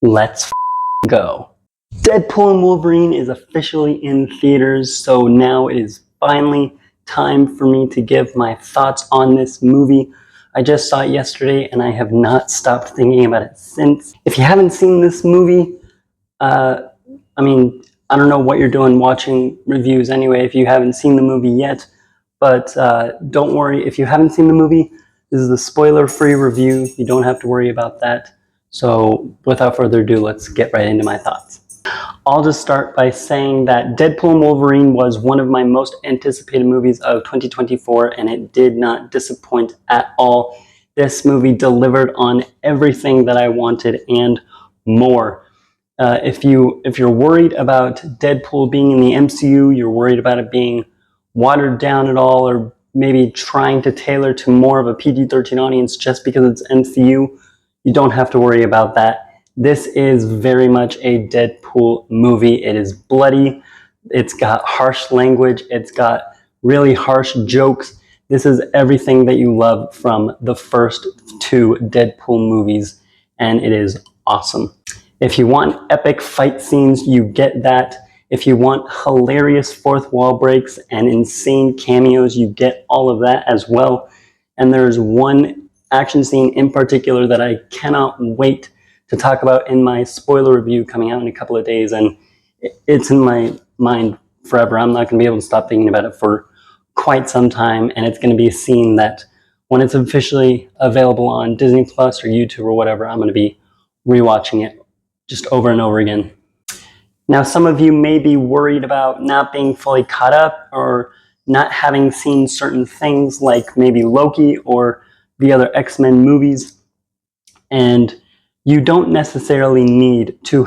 Let's go. Deadpool and Wolverine is officially in theaters, so now it is finally time for me to give my thoughts on this movie. I just saw it yesterday and I have not stopped thinking about it since. If you haven't seen this movie, I don't know what you're doing watching reviews anyway if you haven't seen the movie yet, but don't worry, if you haven't seen the movie, this is a spoiler-free review. You don't have to worry about that. So without further ado, let's get right into my thoughts. I'll just start by saying that Deadpool and Wolverine was one of my most anticipated movies of 2024, and it did not disappoint at all. This movie delivered on everything that I wanted and more. If you're worried about Deadpool being in the MCU, you're worried about it being watered down at all, or maybe trying to tailor to more of a PG-13 audience just because it's MCU, you don't have to worry about that. This is very much a Deadpool movie. It is bloody. It's got harsh language. It's got really harsh jokes. This is everything that you love from the first two Deadpool movies, and it is awesome. If you want epic fight scenes, you get that. If you want hilarious fourth wall breaks and insane cameos, you get all of that as well. And there's one action scene in particular that I cannot wait to talk about in my spoiler review coming out in a couple of days, and it's in my mind forever. I'm not going to be able to stop thinking about it for quite some time, and it's going to be a scene that when it's officially available on Disney Plus or YouTube or whatever, I'm going to be rewatching it just over and over again. Now, some of you may be worried about not being fully caught up or not having seen certain things like maybe Loki or the other X-Men movies, and you don't necessarily need to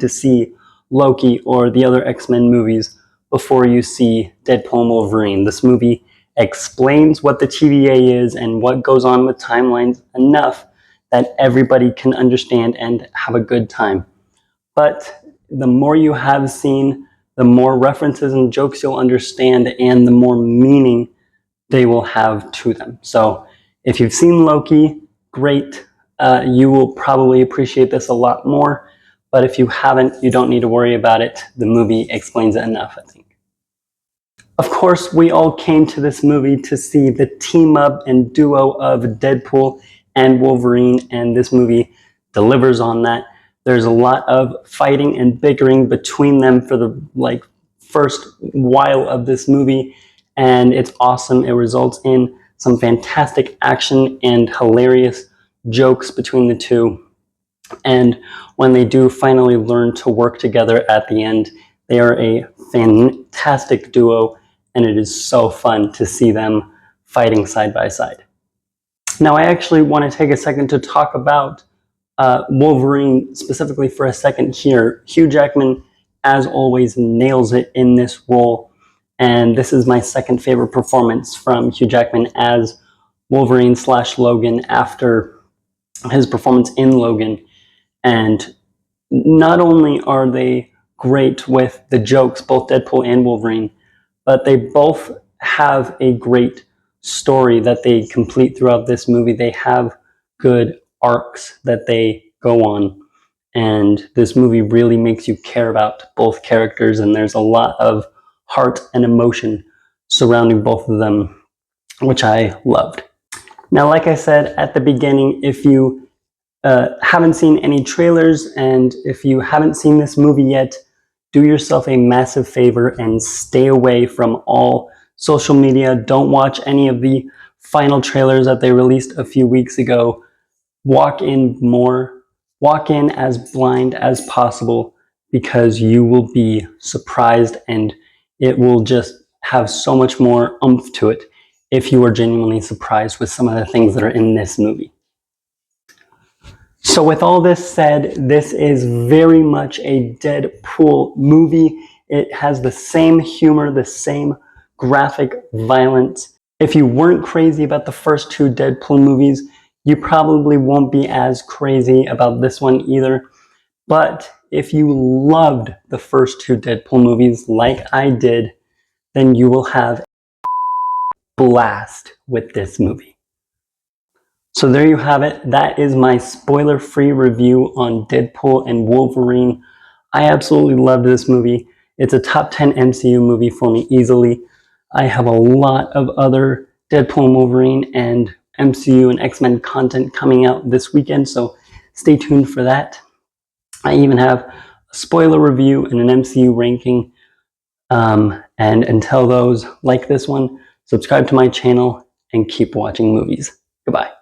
see Loki or the other X-Men movies before you see Deadpool and Wolverine. This movie explains what the TVA is and what goes on with timelines enough that everybody can understand and have a good time. But the more you have seen, the more references and jokes you'll understand, and the more meaning they will have to them. So if you've seen Loki, great. You will probably appreciate this a lot more. But if you haven't, you don't need to worry about it. The movie explains it enough, I think. Of course, we all came to this movie to see the team up and duo of Deadpool and Wolverine, and this movie delivers on that. There's a lot of fighting and bickering between them for the first while of this movie, and it's awesome. It results in some fantastic action and hilarious jokes between the two. And when they do finally learn to work together at the end, they are a fantastic duo, and it is so fun to see them fighting side by side. Now, I actually want to take a second to talk about Wolverine specifically for a second here. Hugh Jackman, as always, nails it in this role, and this is my second favorite performance from Hugh Jackman as Wolverine / Logan after his performance in Logan. And not only are they great with the jokes, both Deadpool and Wolverine, but they both have a great story that they complete throughout this movie. They have good arcs that they go on, and this movie really makes you care about both characters, and there's a lot of heart and emotion surrounding both of them, which I loved. Now, like I said at the beginning, if you haven't seen any trailers and if you haven't seen this movie yet, do yourself a massive favor and stay away from all social media. Don't watch any of the final trailers that they released a few weeks ago. Walk in as blind as possible, because you will be surprised, and it will just have so much more oomph to it if you are genuinely surprised with some of the things that are in this movie. So with all this said, this is very much a Deadpool movie. It has the same humor, the same graphic violence. If you weren't crazy about the first two Deadpool movies, you probably won't be as crazy about this one either. But if you loved the first two Deadpool movies like I did, then you will have a blast with this movie. So there you have it. That is my spoiler-free review on Deadpool and Wolverine. I absolutely loved this movie. It's a top 10 MCU movie for me easily. I have a lot of other Deadpool and Wolverine and MCU and X-Men content coming out this weekend, so stay tuned for that. I even have a spoiler review and an MCU ranking. And until those, like this one, subscribe to my channel, and keep watching movies. Goodbye.